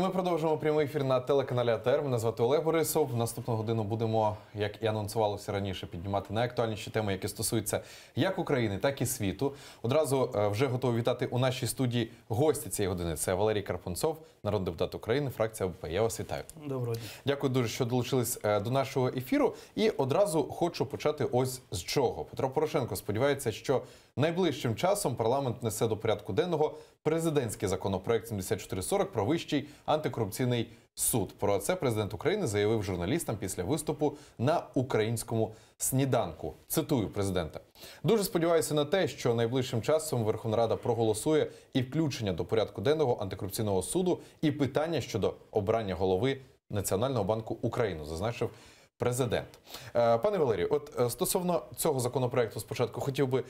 ми продовжуємо прямий ефір на телеканалі АТR. Мене звати Олег Борисов. Наступну годину будемо, як і анонсувалося раніше, піднімати найактуальніші теми, які стосуються як України, так і світу. Одразу вже готові вітати у нашій студії гості цієї години. Це Валерій Карпунцов, народний депутат України, фракція ОБП. Я вас вітаю. Доброго дня. Дякую дуже, що долучились до нашого ефіру. І одразу хочу почати ось з чого. Петро Порошенко сподівається, що найближчим часом парламент несе до порядку денного президентський законопроект 7440 про Вищий антикорупційний суд. Про це президент України заявив журналістам після виступу на українському сніданку. Цитую президента. «Дуже сподіваюся на те, що найближчим часом Верховна Рада проголосує і включення до порядку денного антикорупційного суду, і питання щодо обрання голови Національного банку України», зазначив президент. Пане Валерію, от стосовно цього законопроекту спочатку хотів би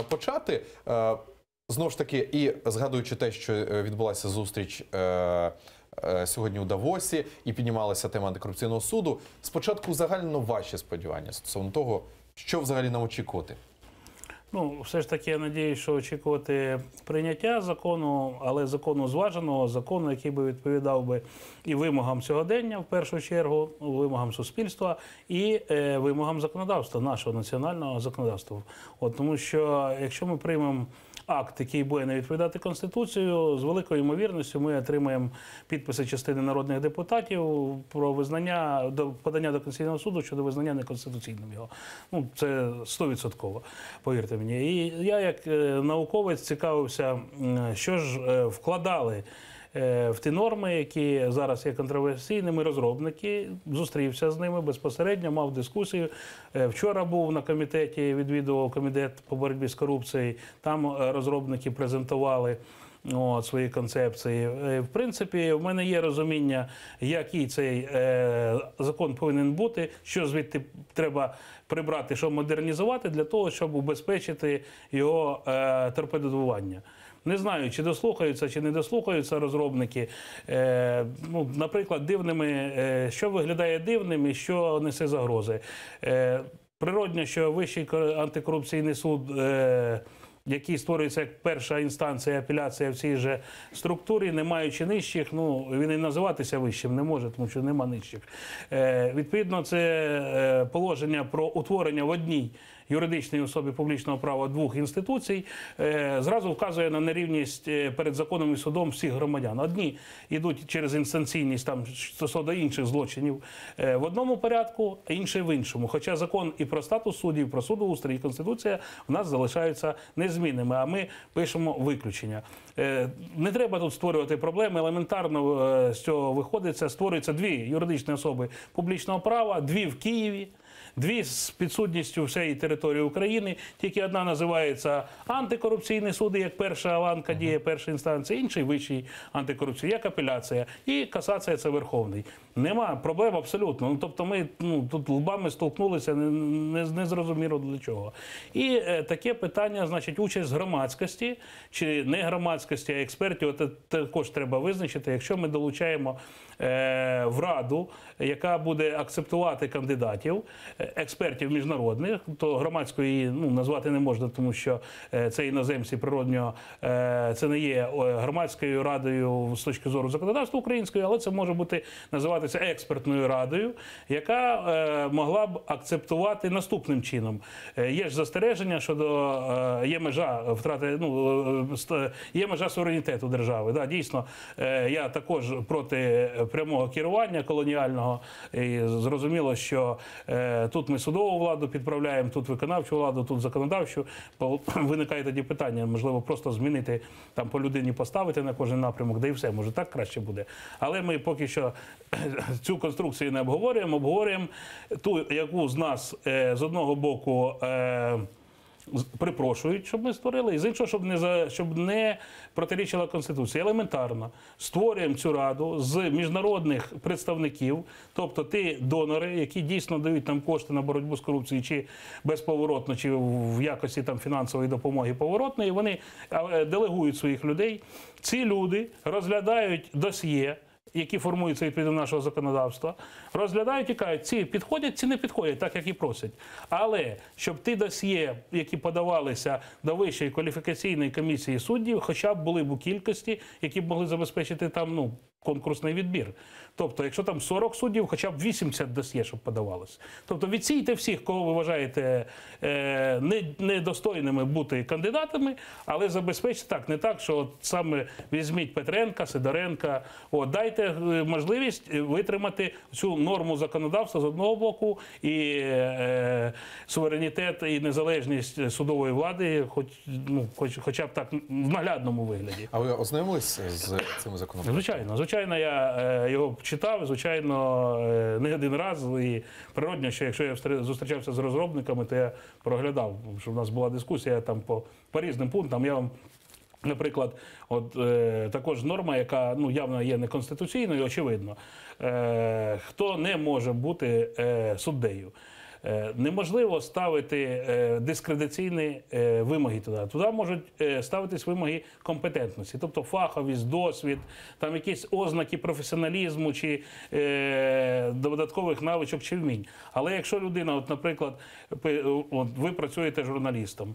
почати. Знову ж таки, і згадуючи те, що відбулася зустріч сьогодні у Давосі і піднімалася тема антикорупційного суду, спочатку загально ваші сподівання стосовно того, що взагалі нам очікувати? Ну, все ж таки, я сподіваюся, що очікувати прийняття закону, але закону зваженого, закону, який би відповідав би і вимогам сьогодення, в першу чергу, вимогам суспільства, і вимогам законодавства, нашого національного законодавства. От, тому що, якщо ми приймемо акт, який буде не відповідати Конституцію, з великою ймовірністю ми отримаємо підписи частини народних депутатів про визнання, подання до Конституційного суду щодо визнання неконституційним його. Ну, це 100%, повірте мені. І я, як науковець, цікавився, що ж вкладали в ті норми, які зараз є контроверсійними. Розробники, зустрівся з ними безпосередньо, мав дискусію. Вчора був на комітеті, відвідував комітет по боротьбі з корупцією. Там розробники презентували свої концепції. В принципі, в мене є розуміння, який цей закон повинен бути, що звідти треба прибрати, що модернізувати, для того, щоб убезпечити його торпедобування. Не знаю, чи дослухаються, чи не дослухаються розробники. Ну, наприклад, дивними, що виглядає дивним і що несе загрози. Природно, що Вищий антикорупційний суд, який створюється як перша інстанція, апеляція в цій же структурі, не маючи нижчих, ну, він і називатися вищим не може, тому що нема нижчих. Відповідно, це положення про утворення в одній юридичній особі публічного права двох інституцій зразу вказує на нерівність перед законом і судом всіх громадян. Одні йдуть через інстанційність там стосовно інших злочинів в одному порядку, а інші в іншому. Хоча закон і про статус суддів, і про судоустрій, і Конституція в нас залишаються незмінними, а ми пишемо виключення. Не треба тут створювати проблеми, елементарно з цього виходить, це створюються дві юридичні особи публічного права, дві в Києві, дві з підсудністю всієї території України. Тільки одна називається антикорупційний суд, як перша ланка діє, перша інстанція, інший вищий антикорупційний, як апеляція. І касація – це Верховний. Нема проблем абсолютно. Ну, тобто ми тут лбами столкнулися, не зрозуміло для чого. І таке питання, значить, участь громадськості, чи не громадськості, а експертів, також треба визначити, якщо ми долучаємо в Раду, яка буде акцептувати кандидатів, експертів міжнародних, то громадської назвати не можна, тому що це іноземці природньо, це не є громадською радою з точки зору законодавства української, але це може бути називатися експертною радою, яка могла б акцептувати наступним чином. Є ж застереження щодо, є межа втрати, є межа суверенітету держави. Да, дійсно, я також проти прямого керування колоніального, і зрозуміло, що тут ми судову владу підправляємо, тут виконавчу владу, тут законодавчу. Виникає тоді питання, можливо, просто змінити, там по людині поставити на кожен напрямок, да і все, може так краще буде. Але ми поки що цю конструкцію не обговорюємо, обговорюємо ту, яку з нас з одного боку припрошують, щоб ми створили, і з іншого, щоб не протирічила Конституції. Елементарно. Створюємо цю раду з міжнародних представників, тобто ті донори, які дійсно дають нам кошти на боротьбу з корупцією, чи безповоротно, чи в якості там фінансової допомоги поворотної, вони делегують своїх людей. Ці люди розглядають досьє, які формуються відповідно нашого законодавства, розглядають і кажуть, ці підходять, ці не підходять, так як і просять. Але щоб ті досьє, які подавалися до Вищої кваліфікаційної комісії суддів, хоча б були б у кількості, які б могли забезпечити там, конкурсний відбір. Тобто, якщо там 40 суддів, хоча б 80 досьє, щоб подавалося. Тобто відсійте всіх, кого ви вважаєте недостойними бути кандидатами, але забезпечте так, не так, що от саме візьміть Петренка, Сидоренка, дайте можливість витримати цю норму законодавства з одного боку і суверенітет і незалежність судової влади, хоча б так в наглядному вигляді. А ви ознайомились з цими законопроектами? Звичайно, я його читав, звичайно, не один раз. І природно, що якщо я зустрічався з розробниками, то я проглядав, що в нас була дискусія там по різним пунктам. Я вам, наприклад, також норма, яка явно є неконституційною, очевидно. Хто не може бути суддею? Неможливо ставити дискредитаційні вимоги туди. Туди можуть ставитись вимоги компетентності, тобто фаховість, досвід, там якісь ознаки професіоналізму чи додаткових навичок чи вмінь. Але якщо людина, наприклад, ви працюєте журналістом,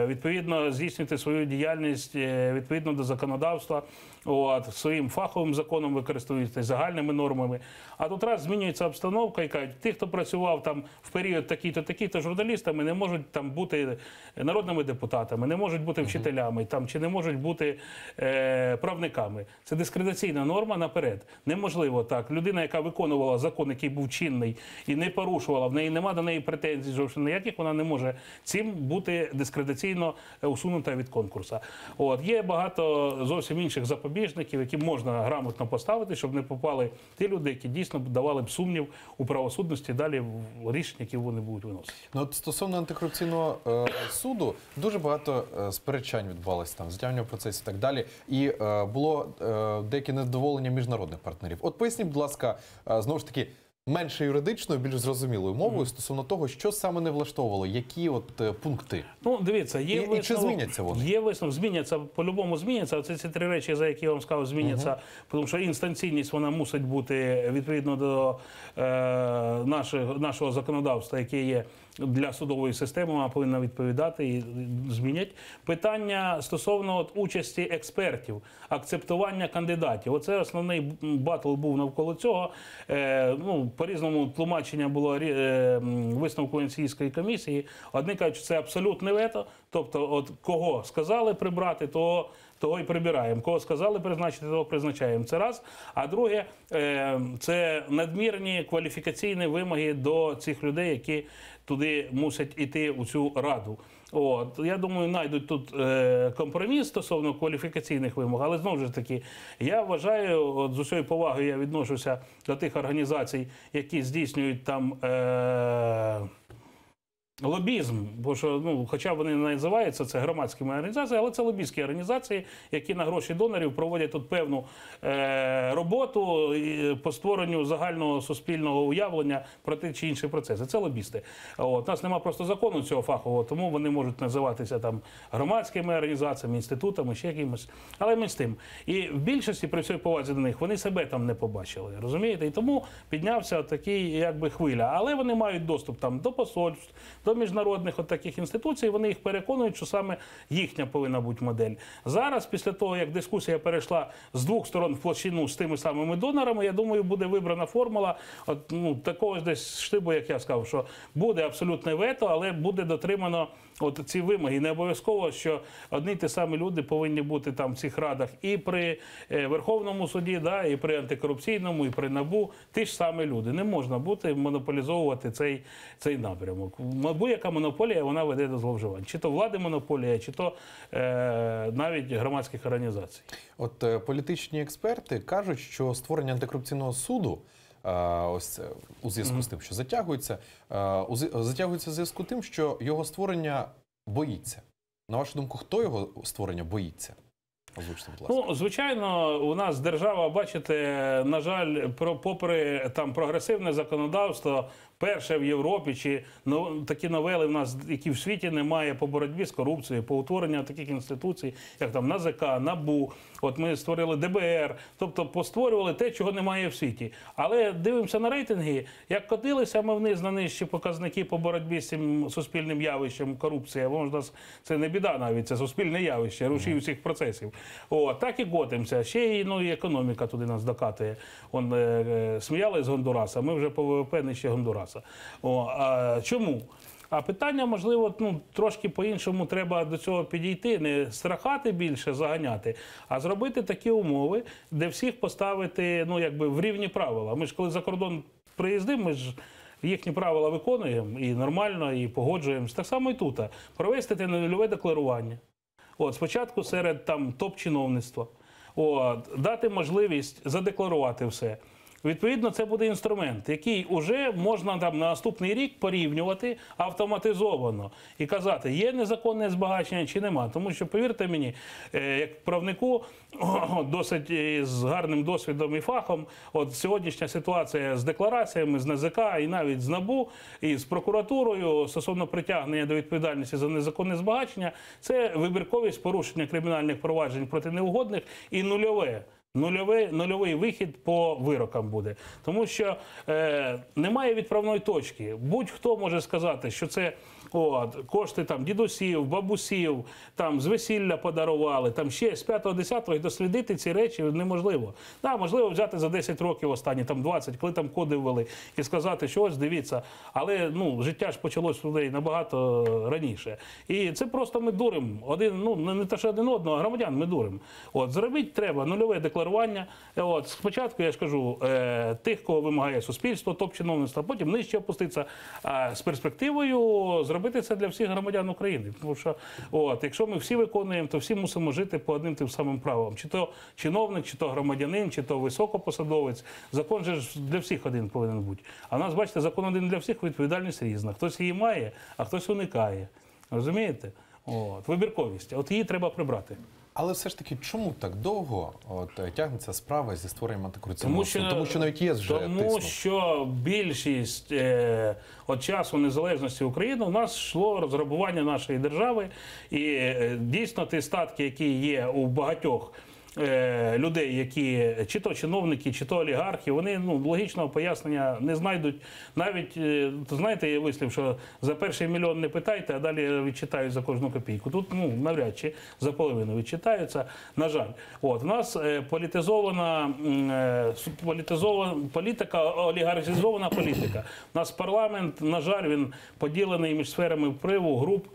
відповідно здійснюєте свою діяльність відповідно до законодавства, своїм фаховим законом ви користуєтесь загальними нормами, а тут раз змінюється обстановка і кажуть, ті, хто працював там в період такий-то, такий-то журналістами, не можуть там бути народними депутатами, не можуть бути вчителями, там, чи не можуть бути правниками. Це дискредитаційна норма наперед. Неможливо так. Людина, яка виконувала закон, який був чинний і не порушувала, в неї немає до неї претензій зовсім ніяких, вона не може цим бути дискредитаційно усунута від конкурсу. Є багато зовсім інших запобіжників, які можна грамотно поставити, щоб не попали ті люди, які дійсно давали б сумнів у правосудності далі в рішення, які вони будуть виносити. Стосовно антикорупційного суду, дуже багато сперечань відбувалося там, затягування процесів і так далі. І було деяке невдоволення міжнародних партнерів. Поясніть, будь ласка, знову ж таки, менше юридичною, більш зрозумілою мовою стосовно того, що саме не влаштовувало, які пункти. Дивіться, є і чи зміняться вони? Є висновок, зміняться, по-любому зміняться. Оце ці три речі, за які я вам сказав, зміняться, тому що інстанційність, вона мусить бути відповідно до нашого законодавства, яке є для судової системи, вона повинна відповідати і змінять. Питання стосовно участі експертів, акцептування кандидатів. Оце основний батл був навколо цього. По-різному тлумачення було висновку Венеційської комісії. Одні кажуть, що це абсолютне вето, тобто кого сказали прибрати, того і прибираємо. Кого сказали призначити, того призначаємо. Це раз. А друге, це надмірні кваліфікаційні вимоги до цих людей, які туди мусять йти у цю раду. Я думаю, знайдуть тут компроміс стосовно кваліфікаційних вимог, але знову ж таки, я вважаю, з усією повагою я відношуся до тих організацій, які здійснюють там лобізм, бо що, хоча вони не називаються це громадськими організаціями, але це лобістські організації, які на гроші донорів проводять тут певну роботу по створенню загального суспільного уявлення про ті чи інші процеси. Це лобісти. У нас немає просто закону цього фахового, тому вони можуть називатися там громадськими організаціями, інститутами, ще якимось. Але ми з тим. І в більшості, при всій повазі до них, вони себе там не побачили, розумієте? І тому піднявся такий, якби, хвиля. Але вони мають доступ там до посольств, до міжнародних таких інституцій, вони їх переконують, що саме їхня повинна бути модель. Зараз, після того, як дискусія перейшла з двох сторон в площину з тими самими донорами, я думаю, буде вибрана формула такого ж десь штибу, як я сказав, що буде абсолютне вето, але буде дотримано ці вимоги. Не обов'язково, що одні ті самі люди повинні бути там в цих радах і при Верховному суді, і при антикорупційному, і при НАБУ. Ті ж самі люди. Не можна монополізовувати цей напрямок. Будь-яка монополія, вона веде до зловживань. Чи то влади монополія, чи то навіть громадських організацій. Політичні експерти кажуть, що створення антикорупційного суду у зв'язку з тим, що затягується в зв'язку з тим, що його створення боїться. На вашу думку, хто його створення боїться? Озвучте, будь ласка. Звичайно, у нас держава, бачите, на жаль, попри там прогресивне законодавство, перше в Європі, чи такі новели в нас, які в світі немає по боротьбі з корупцією, по утворенню таких інституцій, як там НАЗК, НАБУ, ми створили ДБР, тобто постворювали те, чого немає в світі. Але дивимося на рейтинги, як котилися ми вниз на нижчі показники по боротьбі з цим суспільним явищем корупція, це не біда навіть, це суспільне явище, рушій усіх процесів. О, так і котимося. Ще й, ну, і економіка туди нас докатує. Сміялись з Гондураса, ми вже по ВВП нижче Гондураса. Чому? А питання, можливо, ну, трошки по-іншому треба до цього підійти, не страхати більше, заганяти, а зробити такі умови, де всіх поставити, ну, якби в рівні правила. Ми ж коли за кордон приїздимо, ми ж їхні правила виконуємо і нормально, і погоджуємося. Так само і тут. Провести те нульове декларування. Спочатку серед там топ-чиновництва. Дати можливість задекларувати все. Відповідно, це буде інструмент, який вже можна там на наступний рік порівнювати автоматизовано і казати, є незаконне збагачення чи нема. Тому що, повірте мені, як правнику, досить з гарним досвідом і фахом, от сьогоднішня ситуація з деклараціями, з НАЗК і навіть з НАБУ, і з прокуратурою стосовно притягнення до відповідальності за незаконне збагачення, це вибірковість порушення кримінальних проваджень проти неугодних і нульовий вихід по вирокам буде. Тому що немає відправної точки. Будь-хто може сказати, що це кошти там дідусів, бабусів, там з весілля подарували, там ще з 5-10 і дослідити ці речі неможливо. Да, можливо взяти за 10 років останні, там 20, коли там коди ввели, і сказати, що ось дивіться, але ну, життя ж почалось у людей набагато раніше. І це просто ми дуримо. Не те, що один одного, а громадян ми дуримо. Зробити треба нульове декларування. Спочатку, я ж кажу, тих, кого вимагає суспільство, топ-чиновництво, потім нижче опуститися, з перспективою зробити це для всіх громадян України. Тому що, якщо ми всі виконуємо, то всі мусимо жити по одним тим самим правилам. Чи то чиновник, чи то громадянин, чи то високопосадовець. Закон же ж для всіх один повинен бути. А в нас, бачите, закон один для всіх, відповідальність різна. Хтось її має, а хтось уникає. Розумієте? Вибірковість. Її треба прибрати. Але все ж таки, чому так довго тягнеться справа зі створенням антикорупційного суду? Тому що навіть ЄС вже тиснув. Тому що більшість від часу незалежності України у нас йшло розграбування нашої держави. І дійсно ті статки, які є у багатьох людей, які чи то чиновники, чи то олігархи, вони логічного пояснення не знайдуть. Навіть, знаєте, є вислів, що за перший мільйон не питайте, а далі відчитають за кожну копійку. Тут навряд чи за половину відчитаються, на жаль. У нас політизована політика, олігархізована політика. У нас парламент, на жаль, він поділений між сферами впливу, груп,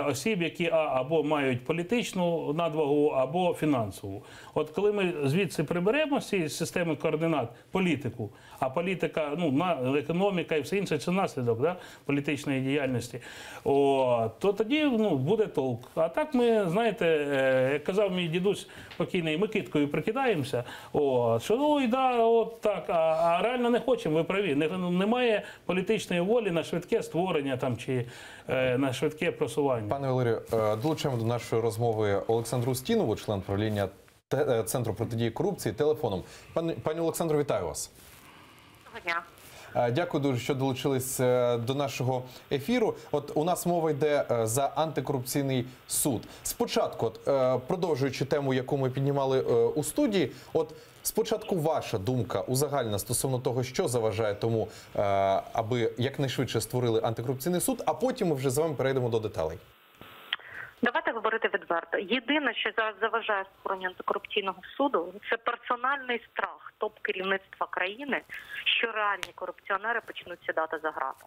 осіб, які або мають політичну надвагу, або фінансову. Коли ми звідси приберемо з цієї системи координат політику, а політика, економіка і все інше – це наслідок політичної діяльності, то тоді буде толк. А так ми, знаєте, як казав мій дідусь покійний, ми киткою прикидаємося, що так, а реально не хочемо, ви праві. Немає політичної волі на швидке створення там, чи на швидке просування. Пане Валерію, долучаємо до нашої розмови Олександру Устінову, член правління Центру протидії корупції, телефоном. Пані Олександро, вітаю вас. Доброго дня. Дякую дуже, що долучились до нашого ефіру. У нас мова йде за антикорупційний суд. Спочатку, продовжуючи тему, яку ми піднімали у студії, спочатку ваша думка узагальна стосовно того, що заважає тому, аби якнайшвидше створили антикорупційний суд, а потім ми вже з вами перейдемо до деталей. Давайте говорити відверто. Єдине, що зараз заважає створенню антикорупційного суду, це персональний страх топ-керівництва країни, що реальні корупціонери почнуть сідати за грати.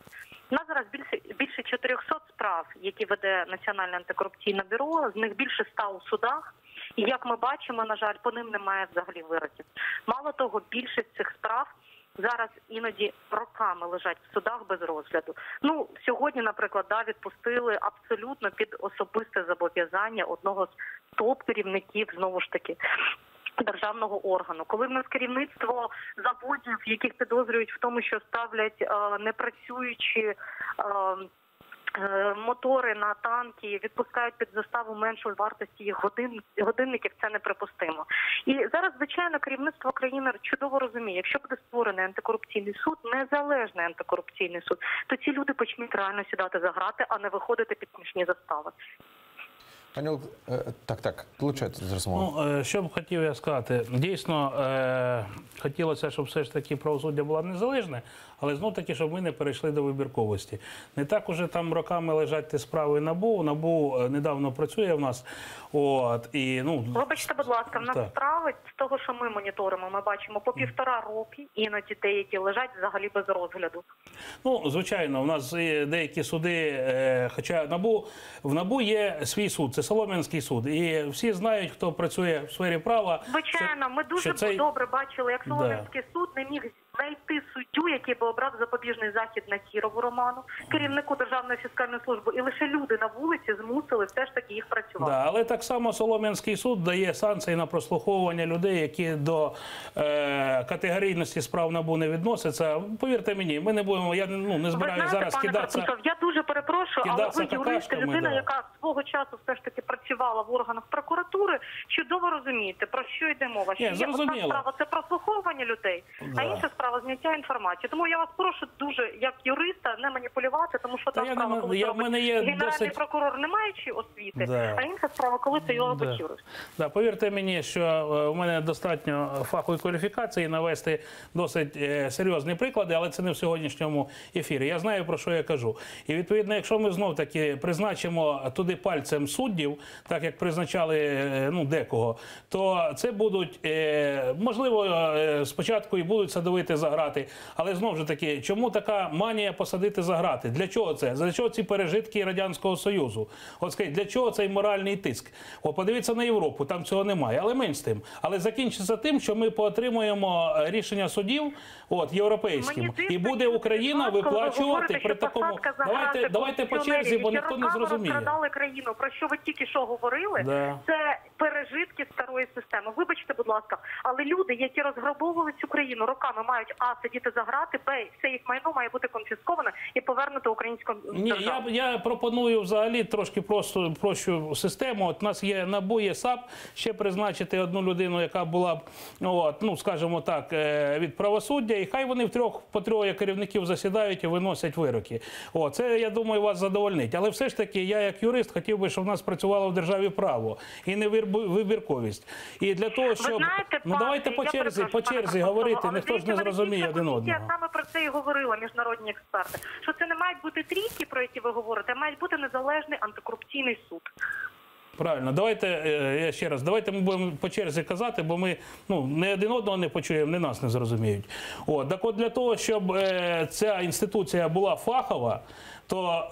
У нас зараз більше 400 справ, які веде Національне антикорупційне бюро, з них більше 100 у судах. І, як ми бачимо, на жаль, по ним немає взагалі вироків. Мало того, більшість цих справ зараз іноді роками лежать в судах без розгляду. Сьогодні, наприклад, відпустили абсолютно під особисте зобов'язання одного з топ-керівників, знову ж таки, державного органу. Коли в нас керівництво заводів, яких підозрюють в тому, що ставлять непрацюючі мотори на танки, відпускають під заставу меншої вартості їх годинників, це неприпустимо. І зараз, звичайно, керівництво країни чудово розуміє, якщо буде створений антикорупційний суд, незалежний антикорупційний суд, то ці люди почнуть реально сідати за грати, а не виходити під смішні застави. Так, долучайтеся з розмови. Ну, що б хотів я сказати, дійсно хотілося, щоб все ж таки правосуддя було незалежне, але знов-таки, щоб ми не перейшли до вибірковості. Не так уже там роками лежать ті справи НАБУ. НАБУ недавно працює в нас. Вибачте, будь ласка, в нас справи з того, що ми моніторимо, ми бачимо по 1,5 роки, іноді деякі лежать взагалі без розгляду. Ну, звичайно, у нас є деякі суди, хоча в НАБУ є свій суд, це Солом'янський суд. І всі знають, хто працює в сфері права. Звичайно, ми дуже добре бачили, як Солом'янський суд не міг знайти суддю, який би обрав запобіжний захід на Кірову Роману, керівнику Державної фіскальної служби, і лише люди на вулиці змусили все ж таки їх працювати. Да, але так само Солом'янський суд дає санкції на прослуховування людей, які до категорійності справ НАБУ не відносяться. Повірте мені, ми не будемо, я не збираю зараз кидатися. Я дуже перепрошую, але ви юрист, людина, яка свого часу все ж таки працювала в органах прокуратури, чудово розумієте, про що йде мова. Що є одна справа – це прослуховування людей, а інша справа – зняття інформації. Тому я вас прошу дуже, як юриста, не маніпулювати, тому що та справа, коли генеральний прокурор не маючи освіти, а інша справа, коли це його робить юрист. Повірте мені, що у мене достатньо фахової кваліфікації навести досить серйозні приклади, але це не в сьогоднішньому ефірі. Я знаю, про що я кажу. І відповідно, якщо ми знов-таки призначимо туди пальцем суддів, так як призначали декого, то це будуть, можливо, спочатку і будуть садовити за грати, але знову ж таки, чому така манія посадити за грати? Для чого це? Для чого ці пережитки Радянського Союзу? От скажіть, для чого цей моральний тиск? Подивіться на Європу, там цього немає, але менш з тим. Але закінчиться тим, що ми поотримуємо рішення судів європейським. І буде Україна виплачувати при такому... Давайте по черзі, бо ніхто не зрозуміє. Розкрадали країну. Про що ви тільки що говорили? Це пережитки старої системи. Вибачте, будь ласка, але люди, які розграбовували цю країну, роками мають сидіти за грати, все їх майно має бути конфісковане і повернуто українському державі. Ні, я пропоную взагалі трошки прощу систему. От у нас є НАБУ, є САП, ще призначити одну людину, яка була, скажімо так, від правосуддя, і хай вони по троє керівників засідають і виносять вироки. Це, я думаю, вас задовольнить. Але все ж таки, я як юрист хотів би, щоб в нас працювало в державі право і не вибірковість. І для того, щоб... давайте по черзі говорити, ніхто ж не зрозуміє один одного. Я саме про це і говорила, міжнародні експерти, що це не мають бути трійки, про які ви говорите, а мають бути незалежний антикорупційний суд. Правильно, давайте ми будемо по черзі казати, бо ми не один одного не почуємо, не нас не зрозуміють. Так от для того, щоб ця інституція була фахова, то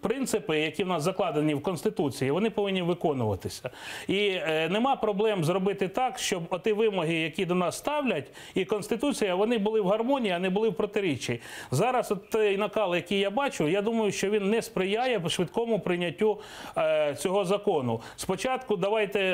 принципи, які в нас закладені в Конституції, вони повинні виконуватися. І нема проблем зробити так, щоб оті вимоги, які до нас ставлять, і Конституція, вони були в гармонії, а не були в протиріччі. Зараз той накал, який я бачу, я думаю, що він не сприяє швидкому прийняттю цього закону. Спочатку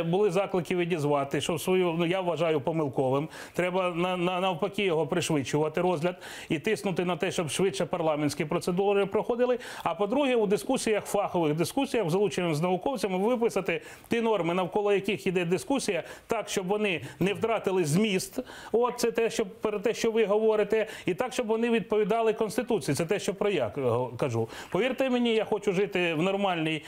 були заклики відізвати, що я вважаю помилковим. Треба навпаки його пришвидшувати розгляд і тиснути на те, щоб швидше парламентські процедури проходили. А по-друге, у фахових дискусіях, залученим з науковцями, виписати ті норми, навколо яких йде дискусія, так, щоб вони не втратили зміст, це те, що ви говорите, і так, щоб вони відповідали Конституції, це те, що про я кажу. Повірте мені, я хочу жити в нормальній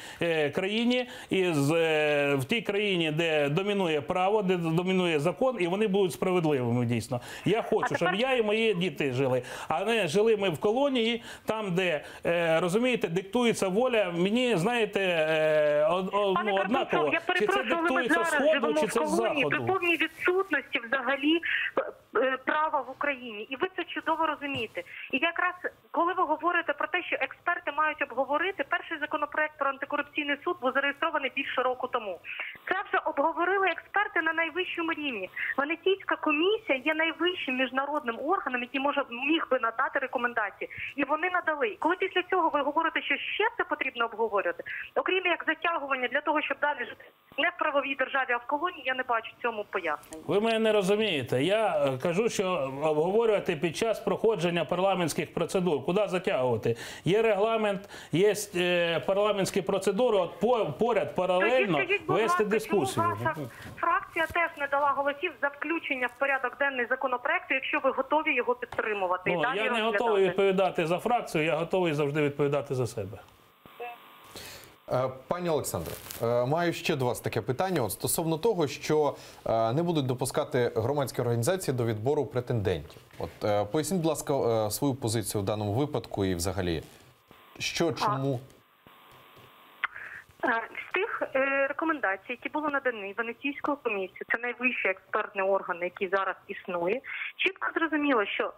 країні, в тій країні, де домінує право, де домінує закон, і вони будуть справедливими, дійсно. Я хочу, щоб я і мої діти жили, а не жили ми в колонії, там, де, розумієте, диктується воля, мені, знаєте, однаково, чи це диктується з Сходу, чи це з Заходу. При повній відсутності взагалі права в Україні. І ви це чудово розумієте. І якраз, коли ви говорите про те, що експерти мають обговорити, перший законопроект про антикорупційний суд був зареєстрований більше року тому. Це вже обговорили експерти на найвищому рівні. Венеційська комісія є найвищим міжнародним органом, який міг би надати рекомендації. І вони надали. Коли після цього ви говорите, що ще це потрібно обговорювати, окрім як затягування для того, щоб далі жити не в правовій державі, а в колонії, я не бачу цьому пояснення. Ви мене не розумієте. Я кажу, що обговорювати під час проходження парламентських процедур. Куди затягувати? Є регламент, є парламентські процедури, поряд паралельно вести дискусію. Ваша фракція теж не дала голосів за включення в порядок денний законопроекту, якщо ви готові його підтримувати. Я не готовий відповідати за фракцію, я готовий завжди відповідати за себе. Пані Олександре, маю ще до вас таке питання. От стосовно того, що не будуть допускати громадські організації до відбору претендентів. От поясніть, будь ласка, свою позицію в даному випадку і взагалі, що, чому? З тих рекомендацій, які були надані Венеційською комісією, це найвищий експертний орган, який зараз існує, чітко зрозуміло, що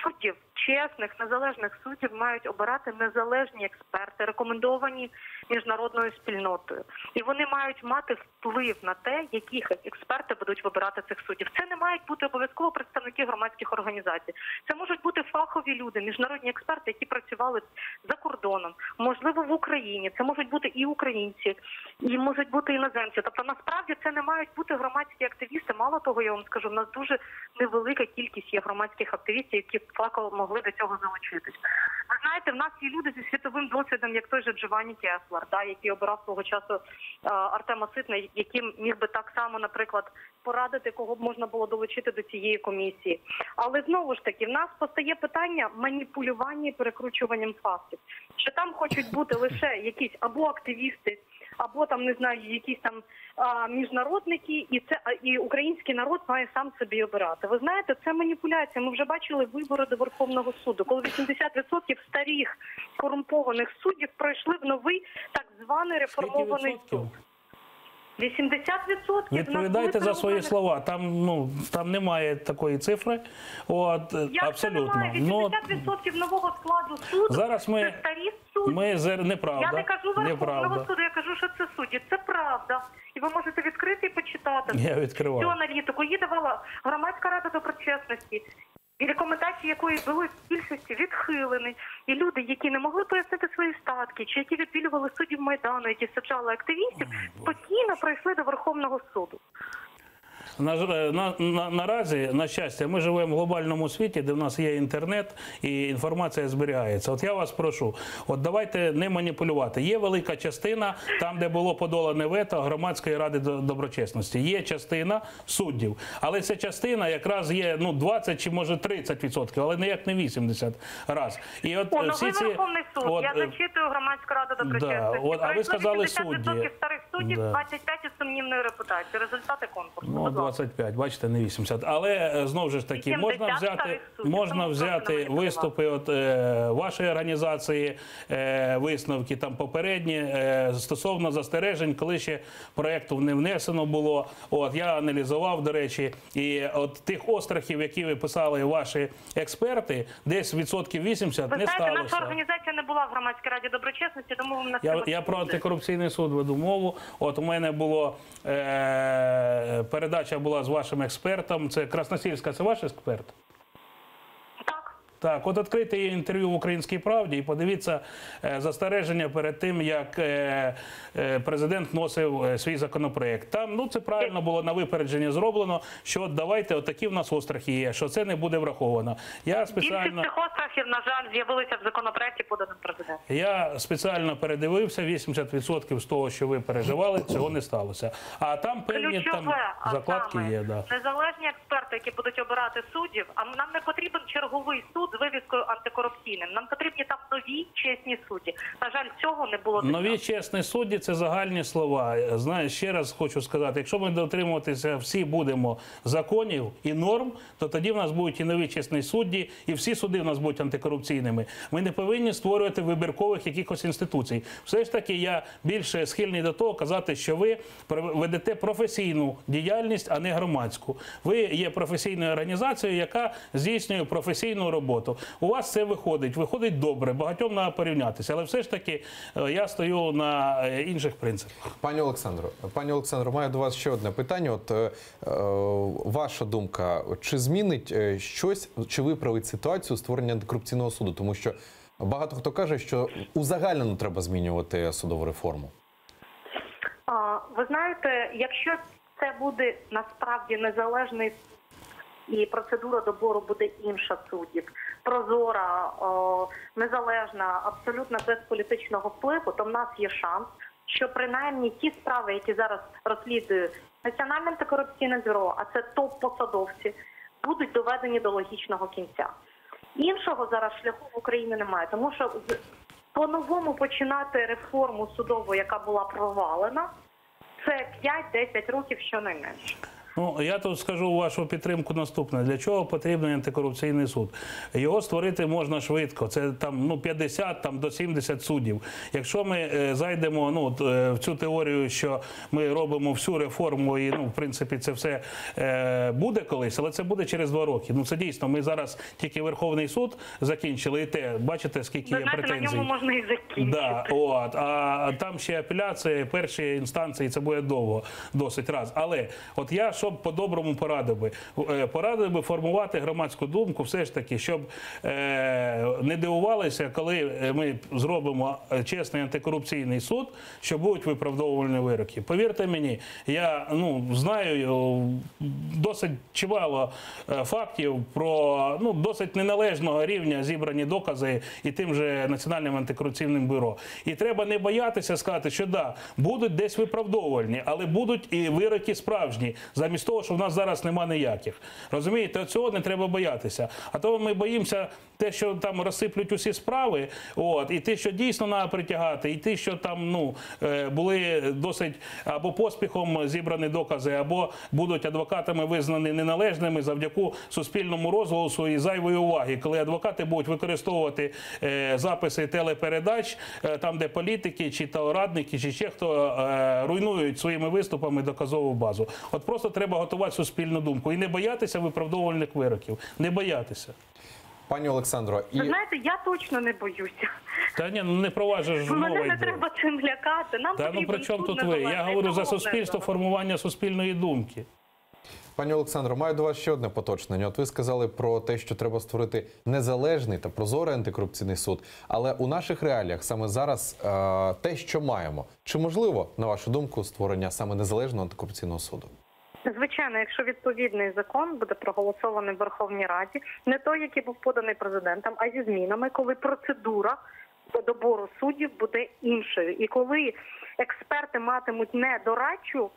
суддів, чесних, незалежних суддів мають обирати незалежні експерти, рекомендовані міжнародною спільнотою. І вони мають мати вплив на те, які експерти будуть вибирати цих суддів. Це не мають бути обов'язково представники громадських організацій. Це можуть бути фахові люди, міжнародні експерти, які працювали за кордоном, можливо, в Україні. Це можуть бути і українці, і можуть бути іноземці. Тобто, насправді, це не мають бути громадські активісти. Мало того, я вам скажу, в нас дуже невелика кількість є громадських активістів, які фахово могли до цього залучитись. Ви знаєте, в нас є люди зі світовим досвідом, як той же Джованні Кеслер, який обирав свого часу Артема Ситна, яким міг би так само, наприклад, порадити, кого б можна було долучити до цієї комісії. Але знову ж таки, в нас постає питання маніпулювання і перекручуванням фактів. Що там хочуть бути лише якісь або активісти, або там, не знаю, якісь там міжнародники, і український народ має сам собі обирати. Ви знаєте, це маніпуляція. Ми вже бачили вибори до Верховного суду, коли 80% старих корумпованих суддів пройшли в новий так званий реформований суд. 80%. Відповідайте за свої слова. Там немає такої цифри. От, як абсолютно. Це немає? 80% нового складу суду зараз це старі судді. Неправда. Я не кажу Верховного суду, я кажу, що це судді. Це правда. І ви можете відкрити і почитати. Я відкривав. Цю аналітику. Її давала Громадська рада доброчесності, і рекомендації якої були в більшості відхилені. І люди, які не могли пояснити свої статки, чи які відвілювали суддів Майдану, які саджали активістів, спокійно пройшли до Верховного суду. Наразі, на щастя, ми живемо в глобальному світі, де в нас є інтернет і інформація зберігається. От я вас прошу, от давайте не маніпулювати. Є велика частина, там, де було подолане вето Громадської ради доброчесності. Є частина суддів. Але ця частина якраз є 20 чи може 30%, але ніяк не 80 раз. І от всі ці... Верховний суд. Я зачитую Громадську раду доброчесності. А ви сказали судді. 80% старих суддів, 25 із сумнівною репутацією. Результати конкурсу. 25, бачите, не 80. Але знову ж таки, можна взяти виступи от вашої організації, висновки там попередні стосовно застережень, коли ще проєкту не внесено було. От я аналізував, до речі, і от тих острахів, які ви писали ваші експерти, десь 80% не сталося. Наша організація не була в Громадській раді доброчесності, тому ми на Я про антикорупційний суд веду мову. От у мене було передача була з вашим експертом. Це Красносільська, це ваш експерт? Так, от відкрийте її інтерв'ю в «Українській правді» і подивіться застереження перед тим, як президент вносив свій законопроект. Там, це правильно було на випередження зроблено, що от давайте, от такі в нас острахи є, що це не буде враховано. Більшість цих острахів, на жаль, з'явилися в законопроекті, поданим президентом. Я спеціально передивився, 80% з того, що ви переживали, цього не сталося. А там певні закладки є. Да. Незалежні експерти, які будуть обирати суддів, а нам не потрібен черговий суд з вивіскою антикорупційним. Нам потрібні там нові чесні судді. На жаль, цього не було. Нові чесні судді – це загальні слова. Знаєш, ще раз хочу сказати, якщо ми дотримуватися всі будемо законів і норм, то тоді в нас будуть і нові чесні судді, і всі суди в нас будуть антикорупційними. Ми не повинні створювати вибіркових якихось інституцій. Все ж таки, я більше схильний до того казати, що ви ведете професійну діяльність, а не громадську. Ви є професійною організацією, яка здійснює професійну роботу. У вас це виходить добре, багатьом треба порівнятися, але все ж таки я стою на інших принципах. Пані Олександро, маю до вас ще одне питання. От ваша думка, чи змінить щось, чи виправить ситуацію створення антикорупційного суду? Тому що багато хто каже, що узагальнено треба змінювати судову реформу. Ви знаєте, якщо це буде насправді незалежний і процедура добору буде інша суддів, прозора, незалежна, абсолютно без політичного впливу, то в нас є шанс, що принаймні ті справи, які зараз розслідує Національне антикорупційне бюро, а це топ-посадовці, будуть доведені до логічного кінця. Іншого зараз шляху в Україні немає, тому що по-новому починати реформу судову, яка була провалена, це 5-10 років щонайменше. Ну, я тут скажу у вашу підтримку наступне. Для чого потрібен антикорупційний суд? Його створити можна швидко. Це там 50 до 70 суддів. Якщо ми зайдемо в цю теорію, що ми робимо всю реформу і, в принципі, це все буде колись, але це буде через 2 роки. Це дійсно, ми зараз тільки Верховний суд закінчили, і те, бачите, скільки є претензій. На ньому можна і закінчити. Да, а там ще апеляції, перші інстанції, це буде довго, досить раз. Але от я, щоб по-доброму порадив би формувати громадську думку, все ж таки, щоб не дивувалися, коли ми зробимо чесний антикорупційний суд, що будуть виправдовувальні вироки. Повірте мені, я знаю досить чимало фактів про досить неналежного рівня зібрані докази і тим же Національним антикорупційним бюро. І треба не боятися сказати, що да, будуть десь виправдовувальні, але будуть і вироки справжні, замість того, що в нас зараз нема ніяких. Розумієте, цього не треба боятися. А то ми боїмося те, що там розсиплють усі справи, і те, що дійсно треба притягати, і те, що там були досить або поспіхом зібрані докази, або будуть адвокатами визнані неналежними завдяки суспільному розголосу і зайвої уваги, коли адвокати будуть використовувати записи телепередач, там, де політики, чи радники, чи ще хто руйнують своїми виступами доказову базу. От просто треба готувати суспільну думку і не боятися виправдовувальних вироків. Не боятися. Пані Олександро, Ви знаєте, я точно не боюся. Та ні, не про вас же ж мова Мене не йде. треба цим лякати. Нам Та потрібен при чому суд тут ви? Я незалежний, говорю за головне. суспільство, формування суспільної думки. Пані Олександро, маю до вас ще одне поточнення. От ви сказали про те, що треба створити незалежний та прозорий антикорупційний суд. Але у наших реаліях саме зараз те, що маємо. Чи можливо, на вашу думку, створення саме незалежного антикорупційного суду? Звичайно, якщо відповідний закон буде проголосований в Верховній Раді, не той, який був поданий президентом, а зі змінами, коли процедура добору суддів буде іншою. І коли експерти матимуть не дорадчу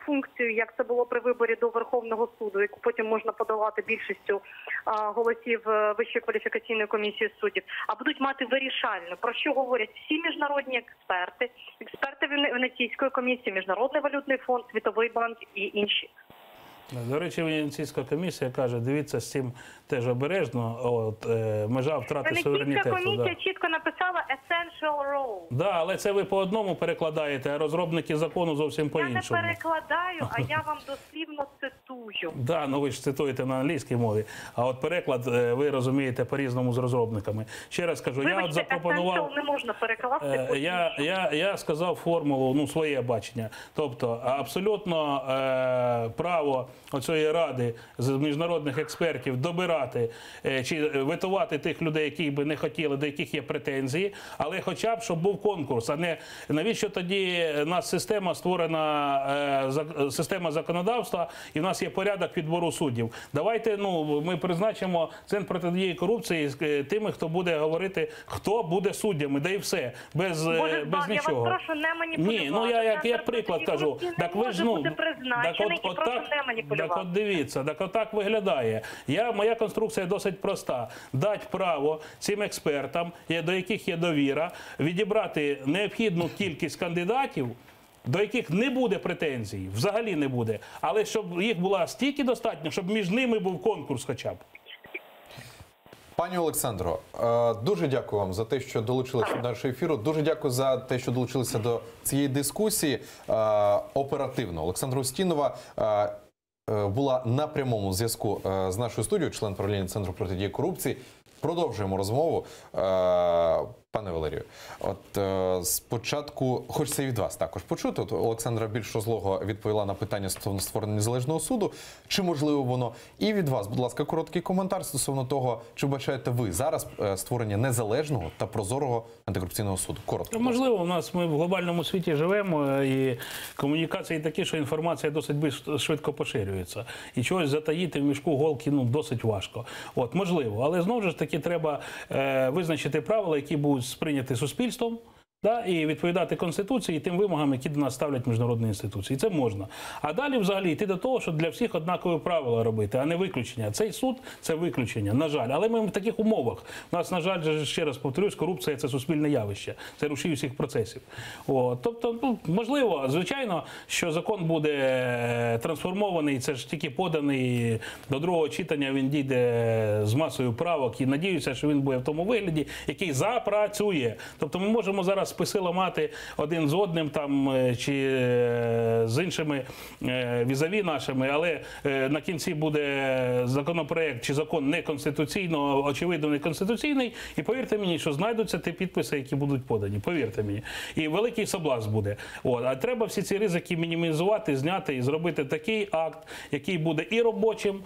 функцію, як це було при виборі до Верховного суду, яку потім можна подавати більшістю голосів Вищої кваліфікаційної комісії суддів, а будуть мати вирішальну. Про що говорять всі міжнародні експерти, експерти Венеційської комісії, Міжнародний валютний фонд, Світовий банк і інші. До речі, Венеційська комісія каже, дивіться з цим теж обережно, межа втрати суверенітету. Венеційська комісія чітко написала «essential role». Да, але це ви по одному перекладаєте, а розробники закону зовсім по-іншому. Я не перекладаю, а я вам дослівно цитую. Да, ви ж цитуєте на англійській мові, а от переклад ви розумієте по-різному з розробниками. Ще раз кажу, я от запропонував... не можна перекласти. Я сказав формулу, своє бачення. Тобто, абсолютно право оцієї ради з міжнародних експертів добирати чи ветувати тих людей, яких би не хотіли, до яких є претензії, але хоча б, щоб був конкурс, а не навіщо тоді у нас система створена, система законодавства, і в нас є порядок відбору суддів. Давайте, ми призначимо Центр протидії корупції тими, хто буде говорити, хто буде суддями, да і все, без нічого. Я вас прошу не маніпулювати. Ні, як приклад кажу. Так ви ж, Так от дивіться, так отак виглядає. Моя конструкція досить проста. Дати право цим експертам, до яких є довіра, відібрати необхідну кількість кандидатів, до яких не буде претензій, взагалі не буде, але щоб їх було стільки достатньо, щоб між ними був конкурс хоча б. Пані Олександро, дуже дякую вам за те, що долучилися до нашого ефіру. Дуже дякую за те, що долучилися до цієї дискусії оперативно. Олександра Устінова була на прямому зв'язку з нашою студією, член правління Центру протидії корупції. Продовжуємо розмову. Пане Валерію, спочатку хочеться і від вас також почути. Олександра більш розлого відповіла на питання стосовно створення незалежного суду. Чи можливо воно? І від вас, будь ласка, короткий коментар стосовно того, чи бачаєте ви зараз створення незалежного та прозорого антикорупційного суду? Коротко. Можливо, ми в глобальному світі живемо, і комунікації такі, що інформація досить швидко поширюється. І чогось затаїти в мішку голки досить важко. Можливо. Але знову ж таки треба визначити правила, які будуть сприйняті суспільством, да, і відповідати Конституції і тим вимогам, які до нас ставлять міжнародні інституції. Це можна. А далі взагалі йти до того, що для всіх однакові правила робити, а не виключення. Цей суд – це виключення, на жаль. Але ми в таких умовах. У нас, на жаль, ще раз повторюсь, корупція – це суспільне явище. Це рушій всіх процесів. Тобто, ну, можливо, звичайно, що закон буде трансформований, це ж тільки поданий до другого читання, він дійде з масою правок і надіюся, що він буде в тому вигляді, який запрацює. Тобто ми можемо зараз списи ламати один з одним там, чи з іншими візаві нашими, але на кінці буде законопроект чи закон неконституційно, очевидно неконституційний, і повірте мені, що знайдуться ті підписи, які будуть подані, повірте мені. І великий соблазн буде. А треба всі ці ризики мінімізувати, зняти і зробити такий акт, який буде і робочим,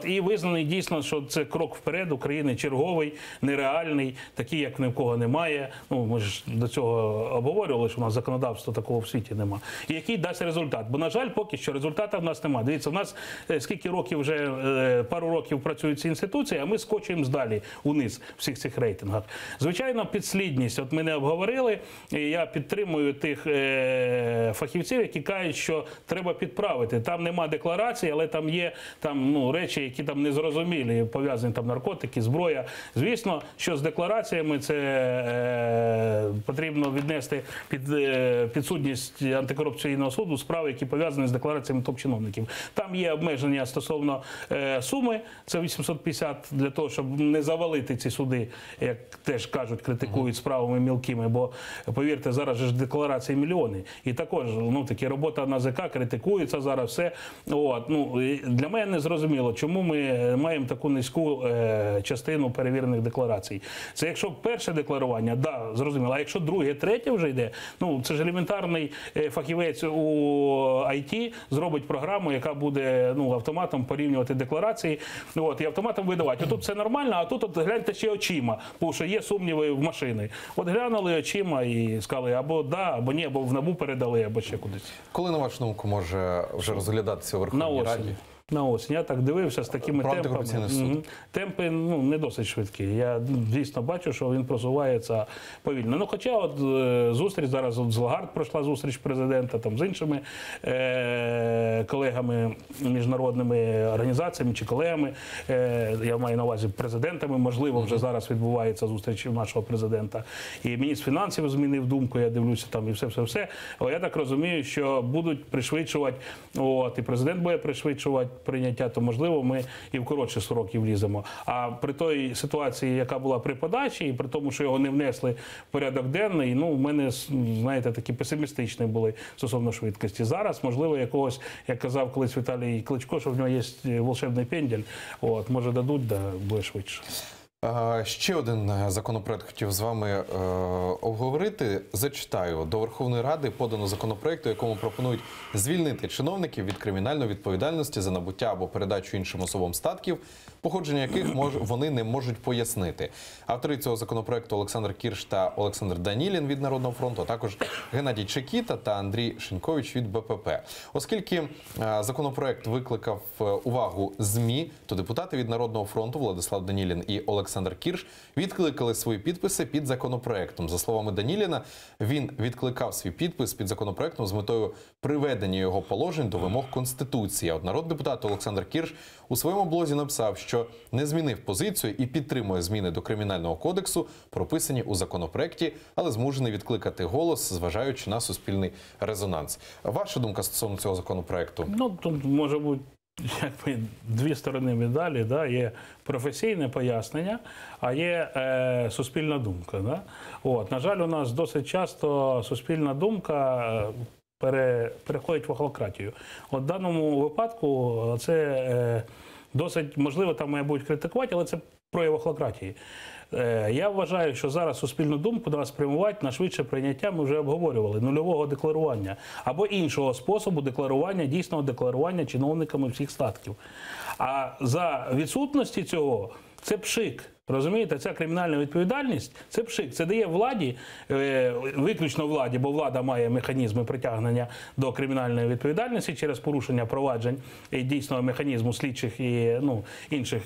і визнаний дійсно, що це крок вперед України, черговий, нереальний, такий, як ні в кого немає. Ну, ми ж до цього обговорювали, що у нас законодавства такого в світі нема. І який дасть результат. Бо, на жаль, поки що результату в нас немає. Дивіться, в нас скільки років вже, пару років працюють ці інституції, а ми скочуємо далі униз в всіх цих рейтингах. Звичайно, підслідність. От ми не обговорили, і я підтримую тих фахівців, які кажуть, що треба підправити. Там нема декларації, але там є речі, які там незрозумілі, пов'язані там наркотики, зброя. Звісно, що з деклараціями це потрібно віднести під підсудність антикорупційного суду справи, які пов'язані з деклараціями топ-чиновників. Там є обмеження стосовно суми, це 850, для того, щоб не завалити ці суди, як теж кажуть, критикують справами мілкими, бо, повірте, зараз же ж декларації мільйони. І також, такі робота НАЗК критикується зараз все. Для мене не зрозуміло, чому ми маємо таку низьку частину перевірених декларацій. Це якщо перше декларування, да, зрозуміло, а якщо друге, третє вже йде, це ж елементарний фахівець у ІТ зробить програму, яка буде автоматом порівнювати декларації, і автоматом видавати. Тут все нормально, а тут гляньте ще очима, тому що є сумніви в машини. От глянули очима і сказали або да, або ні, або в НАБУ передали, або ще кудись. Коли, на вашу думку, може вже розглядатися у Верховній Раді? На осінь. Я так дивився з такими темпами. Темпи не досить швидкі. Я дійсно бачу, що він просувається повільно. Хоча от зустріч зараз з Лагард пройшла зустріч президента, там з іншими колегами, міжнародними організаціями чи колегами, я маю на увазі президентами, можливо, вже зараз відбувається зустріч нашого президента. І міністр фінансів змінив думку, я дивлюся там і все. Я так розумію, що будуть пришвидшувати, і президент буде пришвидшувати прийняття, то, можливо, ми і в коротші строки вліземо. А при той ситуації, яка була при подачі, і при тому, що його не внесли в порядок денний, в мене, знаєте, такі песимістичні були стосовно швидкості. Зараз, можливо, якогось, як казав колись Віталій Кличко, що в нього є волшебний пендель, може дадуть, да буде швидше. Ще один законопроект хотів з вами обговорити. Зачитаю. До Верховної Ради подано законопроект, у якому пропонують звільнити чиновників від кримінальної відповідальності за набуття або передачу іншим особам статків, походження яких вони не можуть пояснити. Автори цього законопроекту Олександр Кірш та Олександр Данілін від Народного фронту, а також Геннадій Чекіта та Андрій Шинькович від БПП. Оскільки законопроект викликав увагу ЗМІ, то депутати від Народного фронту Владислав Данілін і Олександр Кірш відкликали свої підписи під законопроектом. За словами Даніліна, він відкликав свій підпис під законопроектом з метою приведення його положень до вимог Конституції. А от народний депутат Олександр Кірш у своєму блозі написав, що не змінив позицію і підтримує зміни до Кримінального кодексу, прописані у законопроекті, але змушений відкликати голос, зважаючи на суспільний резонанс. Ваша думка стосовно цього законопроекту? Тут може бути дві сторони медалі, да? Є професійне пояснення, а є суспільна думка. Да? На жаль, у нас досить часто суспільна думка переходить в охлократію. В даному випадку це досить, можливо, там має бути критикувати, але це прояв охлократії. Я вважаю, що зараз суспільну думку треба спрямувати на швидше прийняття, ми вже обговорювали, нульового декларування або іншого способу декларування, дійсного декларування чиновниками всіх статків. А за відсутності цього це пшик. Розумієте, ця кримінальна відповідальність – це пшик, це дає владі, виключно владі, бо влада має механізми притягнення до кримінальної відповідальності через порушення проваджень і дійсного механізму слідчих і інших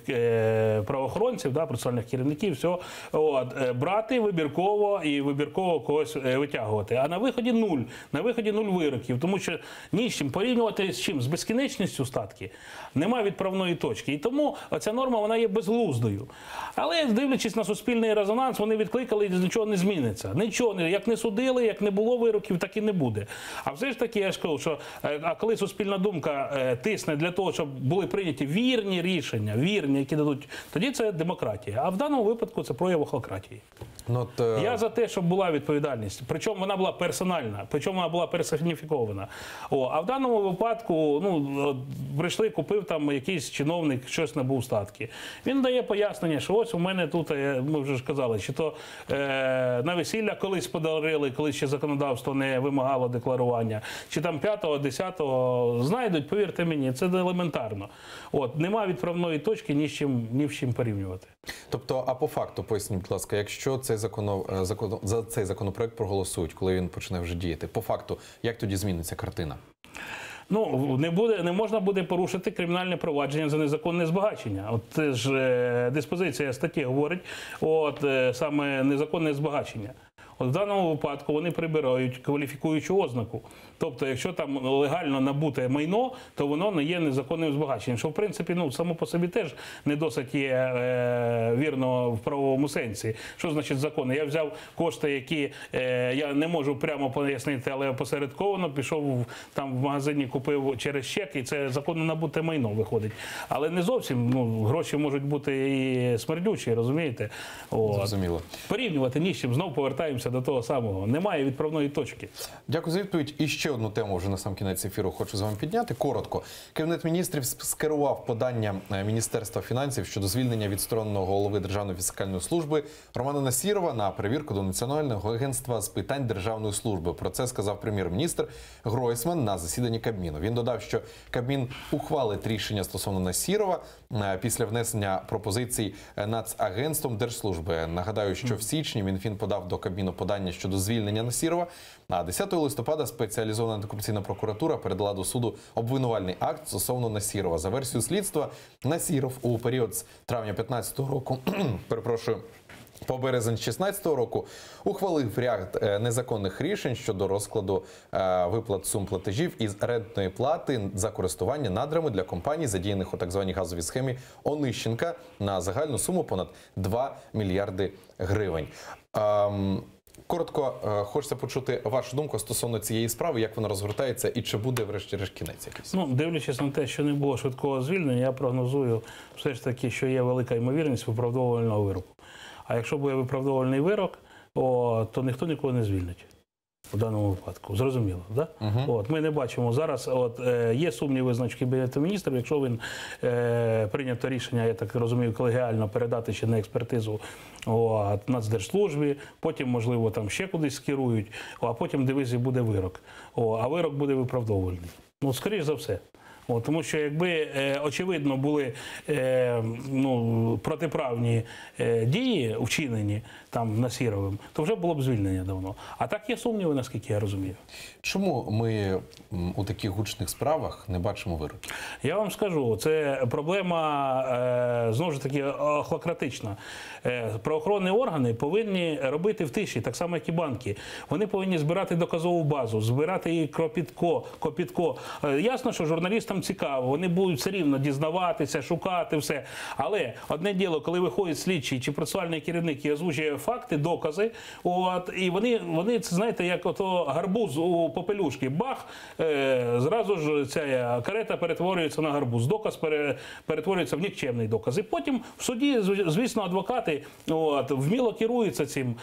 правоохоронців, процесуальних керівників, все, брати вибірково когось витягувати. А на виході нуль вироків, тому що ні з чим порівнювати з чим? З безкінечністю статки. Нема відправної точки. І тому ця норма, вона є безглуздою. Але, дивлячись на суспільний резонанс, вони відкликали, і нічого не зміниться. Нічого, як не судили, як не було вироків, так і не буде. А все ж таки, я ж кажу, що коли суспільна думка тисне для того, щоб були прийняті вірні рішення, які дадуть, тоді це демократія. А в даному випадку це прояв охлократії. Я за те, щоб була відповідальність. Причому вона була персональна, причому вона була персоніфікована. А в даному випадку, прийшли, купив там якийсь чиновник, щось набув статки. Він дає пояснення, що ось у мене тут, ми вже ж казали, що то на весілля колись подарили, коли ще законодавство не вимагало декларування, чи там 5-го, 10-го, знайдуть, повірте мені, це елементарно. Нема відправної точки ні з чим порівнювати. Тобто, а по факту, поясніть, будь ласка, якщо за цей законопроект проголосують, коли він почне вже діяти, по факту, як тоді зміниться картина? Не можна буде порушити кримінальне провадження за незаконне збагачення. Це ж диспозиція статті говорить, саме незаконне збагачення. В даному випадку вони прибирають кваліфікуючу ознаку. Тобто, якщо там легально набуте майно, то воно не є незаконним збагаченням. Що, в принципі, само по собі теж не досить є вірно в правовому сенсі. Що значить законно? Я взяв кошти, які я не можу прямо пояснити, але опосередковано пішов там в магазині, купив через чек, і це законно набуте майно виходить. Але не зовсім, гроші можуть бути і смердючі, розумієте? Зрозуміло. Порівнювати ні з чим, знов повертаємося до того самого. Немає відправної точки. Дякую за відповідь. І ще одну тему вже на сам кінець ефіру хочу з вами підняти. Коротко. Кабінет міністрів скерував подання Міністерства фінансів щодо звільнення відстороненого голови Державної фіскальної служби Романа Насірова на перевірку до Національного агентства з питань державної служби. Про це сказав прем'єр-міністр Гройсман на засіданні Кабміну. Він додав, що Кабмін ухвалить рішення стосовно Насірова після внесення пропозицій Нацагентством Держслужби. Нагадаю, що в січні Мінфін подав до Кабміну подання щодо звільнення Насірова. А 10 листопада спеціалізована антикорупційна прокуратура передала до суду обвинувальний акт стосовно Насірова. За версією слідства, Насіров у період з травня 2015 року, по березень 2016 року ухвалив ряд незаконних рішень щодо розкладу виплат сум платежів із рентної плати за користування надрами для компаній, задіяних у так званій газовій схемі Онищенка на загальну суму понад 2 мільярди гривень. Коротко, хочеться почути вашу думку стосовно цієї справи, як вона розгортається і чи буде врешті-решт кінець якийсь? Дивлячись на те, що не було швидкого звільнення, я прогнозую все ж таки, що є велика ймовірність виправдовувального вироку. А якщо буде виправдовувальний вирок, то ніхто нікого не звільнить. В даному випадку. Зрозуміло, так? Да? Ми не бачимо зараз, є сумніви, значить, Кабінету міністрів, якщо він прийнято рішення, я так розумію, колегіально передати ще на експертизу Нацдержслужбі, потім, можливо, там ще кудись скерують, а потім, дивись, буде вирок. А вирок буде виправдовувальний. Скоріш за все. Тому що якби, очевидно, були протиправні дії вчинені там Насіровим, то вже було б звільнення давно. А так є сумніви, наскільки я розумію. Чому ми у таких гучних справах не бачимо вироків? Я вам скажу, це проблема, знову ж таки, охлократична. Правоохоронні органи повинні робити в тиші, так само, як і банки. Вони повинні збирати доказову базу, збирати її кропітко. Ясно, що журналістам цікаво, вони будуть все рівно дізнаватися, шукати все. Але одне діло, коли виходить слідчий чи процесуальний керівник і озвучує факти, докази, і вони це, знаєте, як ото гарбуз у попелюшки. Бах, зразу ж ця карета перетворюється на гарбуз, доказ перетворюється в нікчемний доказ. І потім в суді, звісно, адвокати вміло керуються цим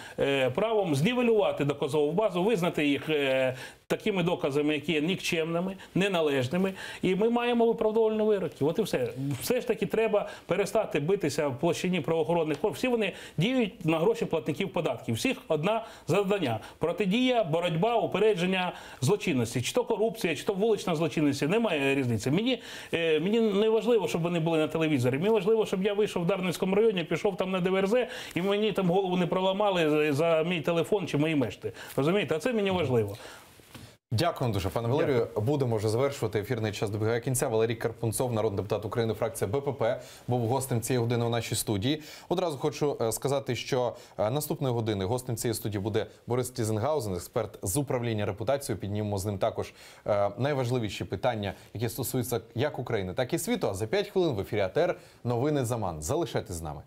правом знівелювати доказову базу, визнати їх такими доказами, які є нікчемними, неналежними, і ми маємо виправдовувальні вироки. От і все. Все ж таки треба перестати битися в площині правоохоронних органів. Всі вони діють на гроші платників податків. Всіх одна завдання – протидія, боротьба, упередження злочинності. Чи то корупція, чи то вулична злочинність. Немає різниці. Мені не важливо, щоб вони були на телевізорі. Мені важливо, щоб я вийшов в Дарницькому районі, пішов там на ДВРЗ, і мені там голову не проламали за мій телефон чи мої мешти. Розумієте? А це мені важливо. Дякую дуже, пане Валерію. Будемо вже завершувати. Ефірний час добігає кінця. Валерій Карпунцов, народний депутат України, фракція БПП, був гостем цієї години у нашій студії. Одразу хочу сказати, що наступної години гостем цієї студії буде Борис Тізенгаузен, експерт з управління репутацією. Піднімемо з ним також найважливіші питання, які стосуються як України, так і світу. А за 5 хвилин в ефірі АТР новини Заман. Залишайтесь з нами.